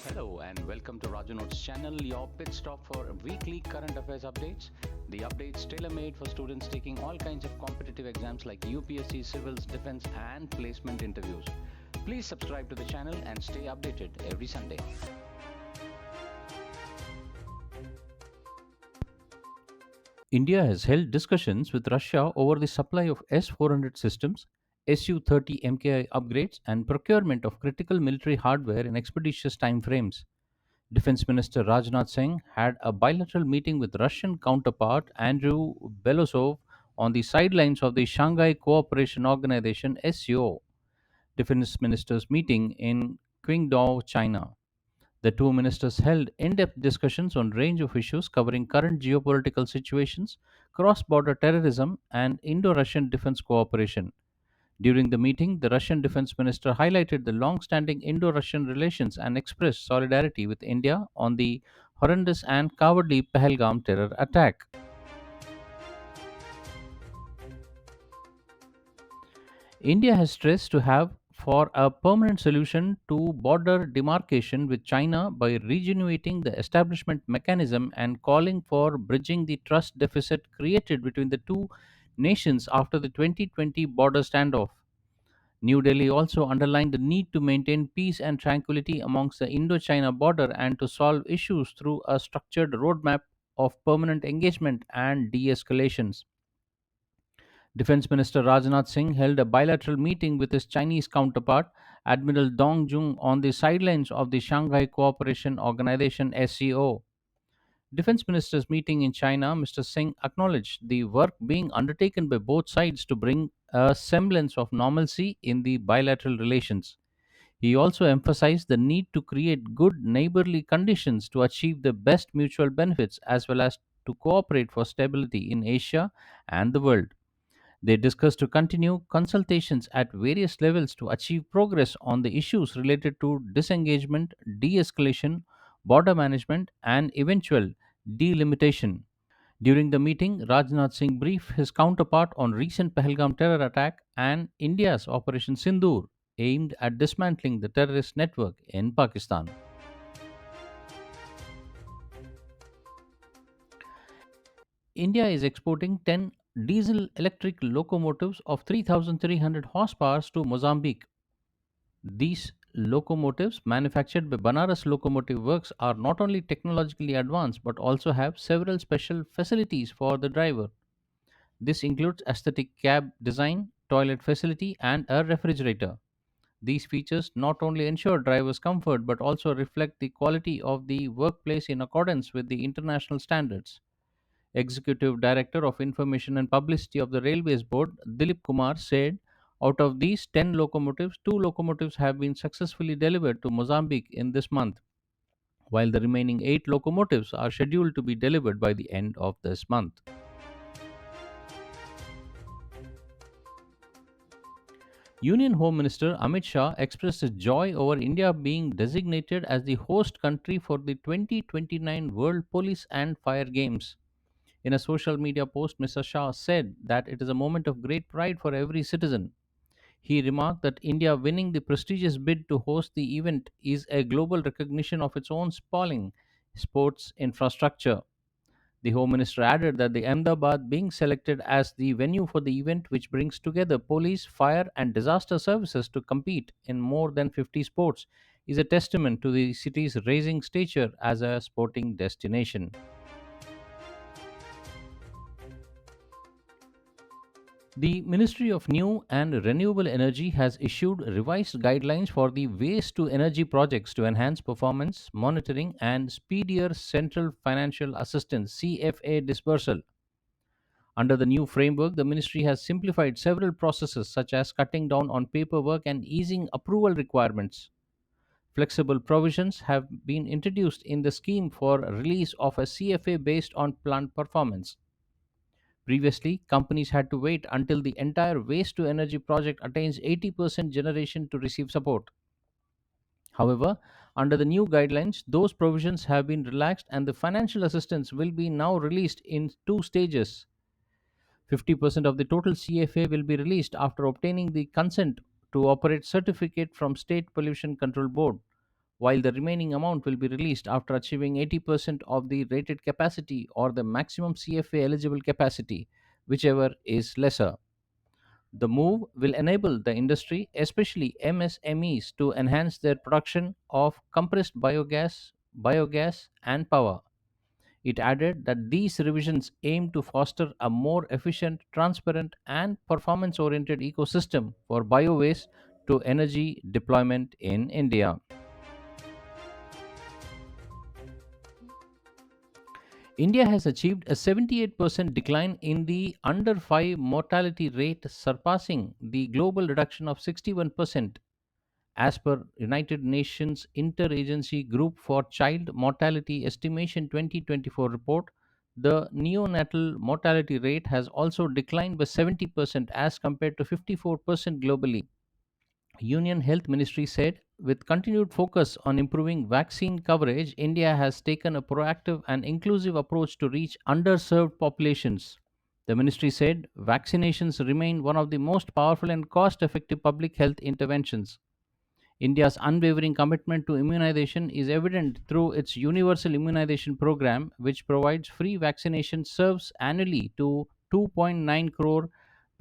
Hello and welcome to Raju Notes channel, your pit stop for weekly current affairs updates. The updates tailor-made for students taking all kinds of competitive exams like UPSC, civils, defense and placement interviews. Please subscribe to the channel and stay updated every Sunday. India has held discussions with Russia over the supply of S-400 systems, Su-30 MKI upgrades and procurement of critical military hardware in expeditious timeframes. Defense Minister Rajnath Singh had a bilateral meeting with Russian counterpart Andrew Belosov on the sidelines of the Shanghai Cooperation Organization SCO Defense Ministers meeting in Qingdao, China. The two ministers held in-depth discussions on range of issues covering current geopolitical situations, cross-border terrorism, and Indo-Russian defense cooperation. During the meeting, the Russian defense minister highlighted the long standing Indo Russian relations and expressed solidarity with India on the horrendous and cowardly Pahalgam terror attack. India has stressed to have for a permanent solution to border demarcation with China by regenerating the establishment mechanism and calling for bridging the trust deficit created between the two nations after the 2020 border standoff. New Delhi also underlined the need to maintain peace and tranquility amongst the Indo China border and to solve issues through a structured roadmap of permanent engagement and de escalations. Defense Minister Rajnath Singh held a bilateral meeting with his Chinese counterpart, Admiral Dong Jung, on the sidelines of the Shanghai Cooperation Organization SCO. Defense Ministers meeting in China, Mr. Singh acknowledged the work being undertaken by both sides to bring a semblance of normalcy in the bilateral relations. He also emphasized the need to create good neighborly conditions to achieve the best mutual benefits as well as to cooperate for stability in Asia and the world. They discussed to continue consultations at various levels to achieve progress on the issues related to disengagement, de escalation, border management, and eventual delimitation. During the meeting, Rajnath Singh briefed his counterpart on recent Pahalgam terror attack and India's Operation Sindoor, aimed at dismantling the terrorist network in Pakistan. India is exporting 10 diesel electric locomotives of 3,300 horsepower to Mozambique. These locomotives, manufactured by Banaras Locomotive Works, are not only technologically advanced but also have several special facilities for the driver. This includes aesthetic cab design, toilet facility, and a refrigerator. These features not only ensure drivers' comfort but also reflect the quality of the workplace in accordance with the international standards. Executive Director of Information and Publicity of the Railways Board, Dilip Kumar, said out of these 10 locomotives, 2 locomotives have been successfully delivered to Mozambique in this month, while the remaining 8 locomotives are scheduled to be delivered by the end of this month. Union Home Minister Amit Shah expressed his joy over India being designated as the host country for the 2029 World Police and Fire Games. In a social media post, Mr. Shah said that it is a moment of great pride for every citizen. He remarked that India winning the prestigious bid to host the event is a global recognition of its own sprawling sports infrastructure. The Home Minister added that the Ahmedabad being selected as the venue for the event, which brings together police, fire, and disaster services to compete in more than 50 sports, is a testament to the city's rising stature as a sporting destination. The Ministry of New and Renewable Energy has issued revised guidelines for the waste to energy projects to enhance performance, monitoring, and speedier central financial assistance CFA dispersal. Under the new framework, the ministry has simplified several processes such as cutting down on paperwork and easing approval requirements. Flexible provisions have been introduced in the scheme for release of a CFA based on plant performance. Previously, companies had to wait until the entire waste to energy project attains 80% generation to receive support. However, under the new guidelines, those provisions have been relaxed and the financial assistance will be now released in two stages. 50% of the total CFA will be released after obtaining the consent to operate certificate from State Pollution Control Board, while the remaining amount will be released after achieving 80% of the rated capacity or the maximum CFA eligible capacity, whichever is lesser. The move will enable the industry, especially MSMEs, to enhance their production of compressed biogas, and power. It added that these revisions aim to foster a more efficient, transparent, and performance oriented ecosystem for biowaste to energy deployment in India. India has achieved a 78% decline in the under 5 mortality rate, surpassing the global reduction of 61%. As per United Nations Interagency Group for Child Mortality Estimation 2024 report, the neonatal mortality rate has also declined by 70% as compared to 54% globally. Union Health Ministry said, with continued focus on improving vaccine coverage, India has taken a proactive and inclusive approach to reach underserved populations. The ministry said vaccinations remain one of the most powerful and cost effective public health interventions. India's unwavering commitment to immunization is evident through its universal immunization program, which provides free vaccination serves annually to 2.9 crore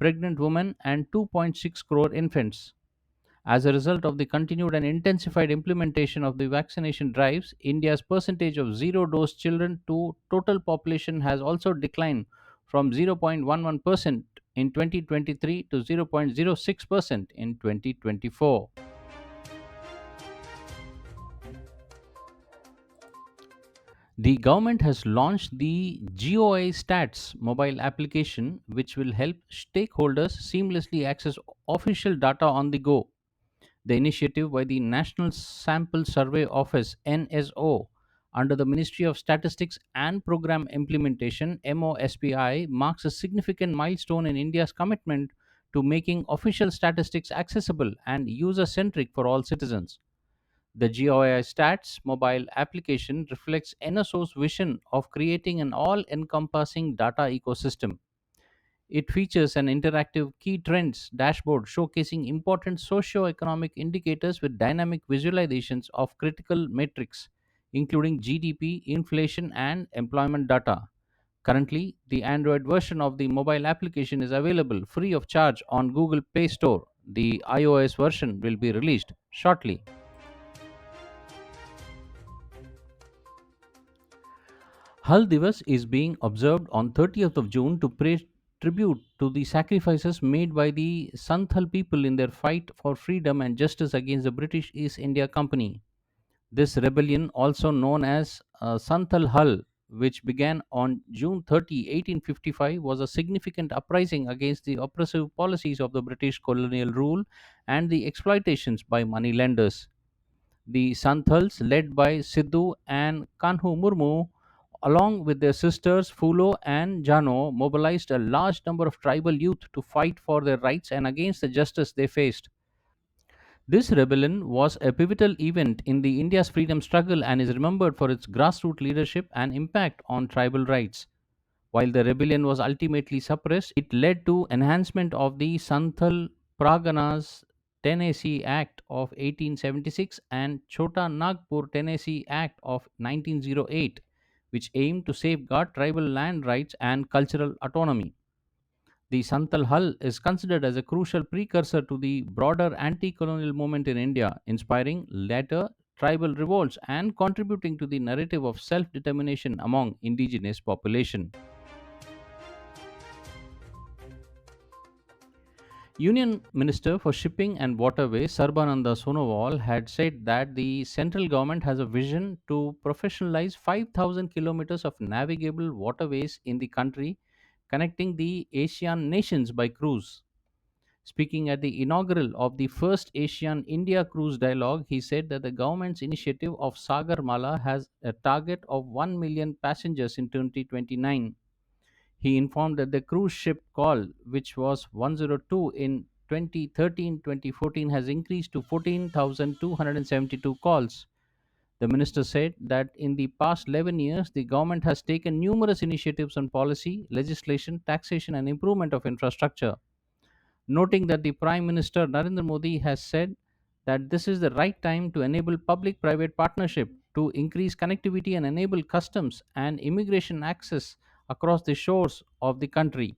pregnant women and 2.6 crore infants. As a result of the continued and intensified implementation of the vaccination drives, India's percentage of zero dose children to total population has also declined from 0.11% in 2023 to 0.06% in 2024. The government has launched the GOI Stats mobile application, which will help stakeholders seamlessly access official data on the go. The initiative by the National Sample Survey Office (NSO) under the Ministry of Statistics and Program Implementation (MOSPI) marks a significant milestone in India's commitment to making official statistics accessible and user-centric for all citizens. The GOI Stats mobile application reflects NSO's vision of creating an all-encompassing data ecosystem. It features an interactive key trends dashboard showcasing important socio-economic indicators with dynamic visualizations of critical metrics, including GDP, inflation, and employment data. Currently, the Android version of the mobile application is available free of charge on Google Play Store. The iOS version will be released shortly. Hal Divas is being observed on 30th of June to pay tribute to the sacrifices made by the Santhal people in their fight for freedom and justice against the British East India Company. This rebellion, also known as Santhal Hal, which began on June 30, 1855, was a significant uprising against the oppressive policies of the British colonial rule and the exploitations by moneylenders. The Santhals, led by Sidhu and Kanhu Murmu, along with their sisters Fulo and Jano, mobilized a large number of tribal youth to fight for their rights and against the justice they faced. This rebellion was a pivotal event in the India's freedom struggle and is remembered for its grassroots leadership and impact on tribal rights. While the rebellion was ultimately suppressed, it led to enhancement of the Santhal Parganas Tennessee Act of 1876 and Chota Nagpur Tennessee Act of 1908, which aimed to safeguard tribal land rights and cultural autonomy. The Santhal Hal is considered as a crucial precursor to the broader anti colonial movement in India, inspiring later tribal revolts and contributing to the narrative of self determination among indigenous population. Union Minister for Shipping and Waterways Sarbananda Sonowal had said that the central government has a vision to professionalize 5,000 kilometers of navigable waterways in the country, connecting the Asian nations by cruise. Speaking at the inaugural of the first ASEAN India Cruise Dialogue, he said that the government's initiative of Sagar Mala has a target of 1 million passengers in 2029. He informed that the cruise ship call, which was 102 in 2013-2014, has increased to 14,272 calls. The minister said that in the past 11 years, the government has taken numerous initiatives on policy, legislation, taxation, and improvement of infrastructure, noting that the Prime Minister Narendra Modi has said that this is the right time to enable public private partnership to increase connectivity and enable customs and immigration access across the shores of the country.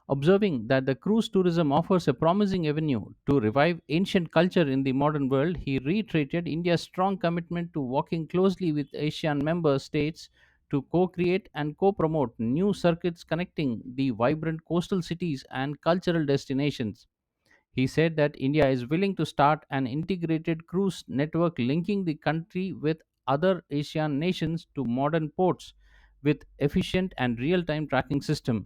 Observing that the cruise tourism offers a promising avenue to revive ancient culture in the modern world, he reiterated India's strong commitment to working closely with ASEAN member states to co create and co promote new circuits connecting the vibrant coastal cities and cultural destinations. He said that India is willing to start an integrated cruise network linking the country with other Asian nations to modern ports with efficient and real time tracking system.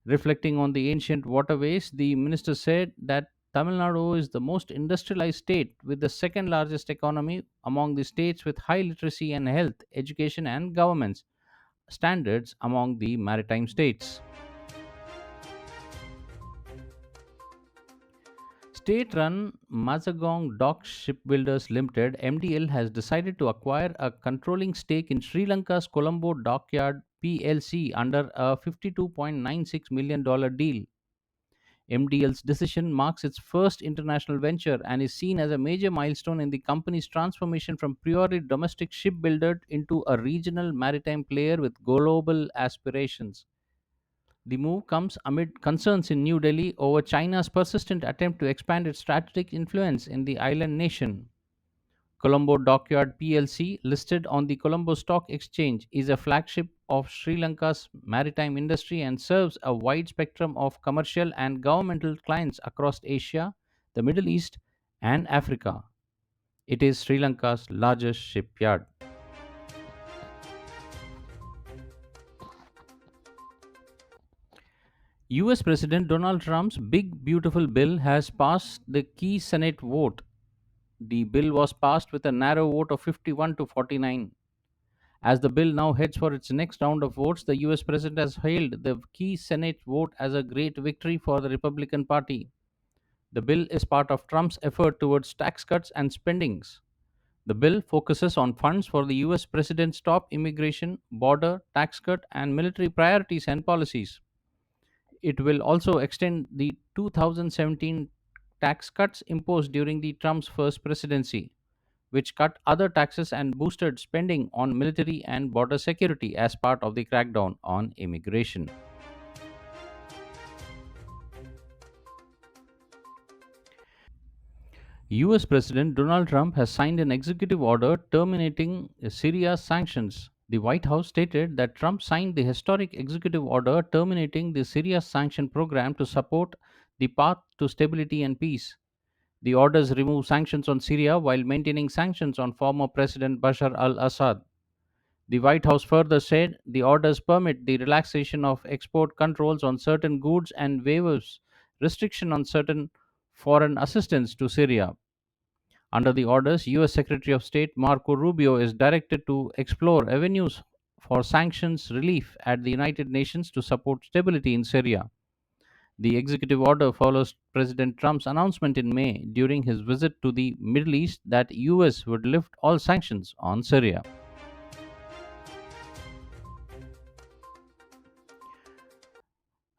Reflecting on the ancient waterways, the minister said that Tamil Nadu is the most industrialized state with the second largest economy among the states with high literacy and health, education, and governance standards among the maritime states. State run Mazagong Dock Shipbuilders Limited MDL has decided to acquire a controlling stake in Sri Lanka's Colombo Dockyard PLC under a $52.96 million deal. MDL's decision marks its first international venture and is seen as a major milestone in the company's transformation from purely domestic shipbuilder into a regional maritime player with global aspirations. The move comes amid concerns in New Delhi over China's persistent attempt to expand its strategic influence in the island nation. Colombo Dockyard PLC, listed on the Colombo Stock Exchange, is a flagship of Sri Lanka's maritime industry and serves a wide spectrum of commercial and governmental clients across Asia, the Middle East, and Africa. It is Sri Lanka's largest shipyard. US President Donald Trump's Big Beautiful Bill has passed the key Senate vote. The bill was passed with a narrow vote of 51 to 49. As the bill now heads for its next round of votes, the US President has hailed the key Senate vote as a great victory for the Republican Party. The bill is part of Trump's effort towards tax cuts and spendings. The bill focuses on funds for the US President's top immigration, border, tax cut, and military priorities and policies. It will also extend the 2017 tax cuts imposed during the Trump's first presidency, which cut other taxes and boosted spending on military and border security as part of the crackdown on immigration. US President Donald Trump has signed an executive order terminating Syria's sanctions. The White House stated that Trump signed the historic executive order terminating the Syria sanction program to support the path to stability and peace. The orders remove sanctions on Syria while maintaining sanctions on former President Bashar al Assad. The White House further said the orders permit the relaxation of export controls on certain goods and waivers restriction on certain foreign assistance to Syria. Under the orders, US Secretary of State Marco Rubio is directed to explore avenues for sanctions relief at the United Nations to support stability in Syria. The executive order follows President Trump's announcement in May during his visit to the Middle East that US would lift all sanctions on Syria.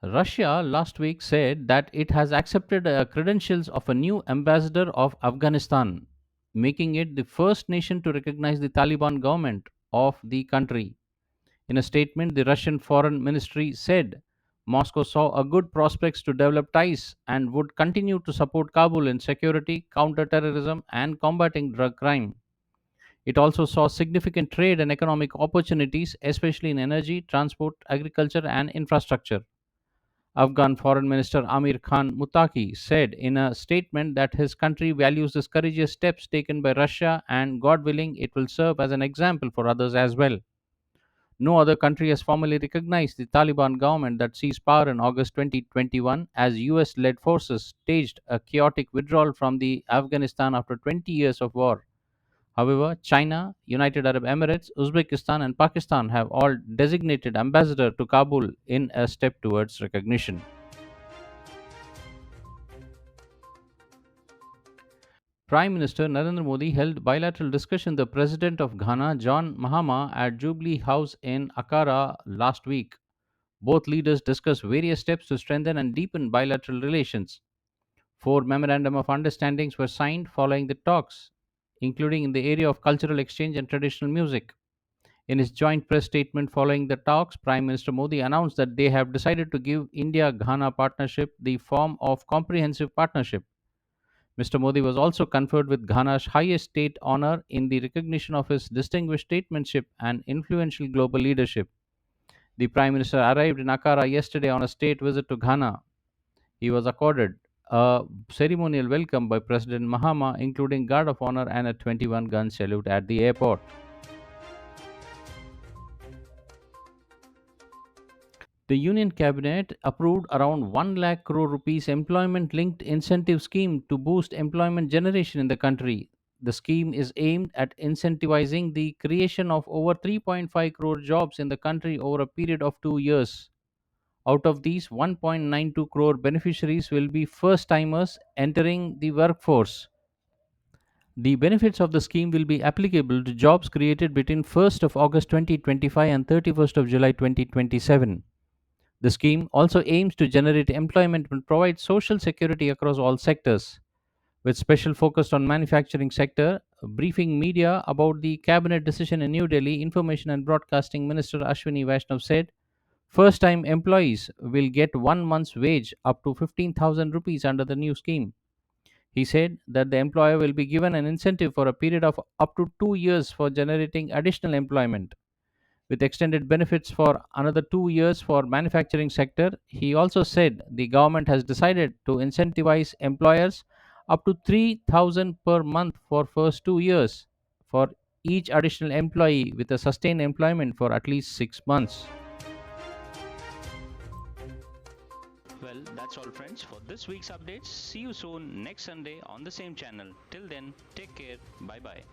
Russia last week said that it has accepted credentials of a new ambassador of Afghanistan, making it the first nation to recognize the Taliban government of the country. In a statement, the Russian Foreign Ministry said Moscow saw a good prospects to develop ties and would continue to support Kabul in security, counterterrorism, and combating drug crime. It also saw significant trade and economic opportunities, especially in energy, transport, agriculture, and infrastructure. Afghan Foreign Minister Amir Khan Mutaki said in a statement that his country values the courageous steps taken by Russia and, God willing, it will serve as an example for others as well. No other country has formally recognized the Taliban government that seized power in August 2021 as US led forces staged a chaotic withdrawal from the Afghanistan after 20 years of war. However, China, United Arab Emirates, Uzbekistan, and Pakistan have all designated ambassador to Kabul in a step towards recognition. Prime Minister Narendra Modi held bilateral discussion with the President of Ghana, John Mahama, at Jubilee House in Accra last week. Both leaders discussed various steps to strengthen and deepen bilateral relations. 4 memorandum of understandings were signed following the talks, including in the area of cultural exchange and traditional music. In his joint press statement following the talks, Prime Minister Modi announced that they have decided to give India Ghana partnership the form of comprehensive partnership. Mr. Modi was also conferred with Ghana's highest state honor in the recognition of his distinguished statesmanship and influential global leadership. The Prime Minister arrived in Accra yesterday on a state visit to Ghana. He was accorded a ceremonial welcome by President Mahama, including Guard of Honor and a 21 gun salute at the airport. The Union Cabinet approved around 1 lakh crore rupees employment linked incentive scheme to boost employment generation in the country. The scheme is aimed at incentivizing the creation of over 3.5 crore jobs in the country over a period of 2 years. Out of these, 1.92 crore beneficiaries will be first timers entering the workforce. The benefits of the scheme will be applicable to jobs created between 1st of August 2025 and 31st of July 2027. The scheme also aims to generate employment and provide social security across all sectors, with special focus on manufacturing sector. Briefing media about the cabinet decision in New Delhi, Information and Broadcasting Minister Ashwini Vaishnav said, first time employees will get 1 month's wage up to 15,000 rupees under the new scheme. He said that the employer will be given an incentive for a period of up to 2 years for generating additional employment, with extended benefits for another 2 years for manufacturing sector. He also said the government has decided to incentivize employers up to 3,000 per month for first 2 years for each additional employee with a sustained employment for at least 6 months. Well, that's all, friends, for this week's updates. See you soon next Sunday on the same channel. Till then, take care. Bye bye.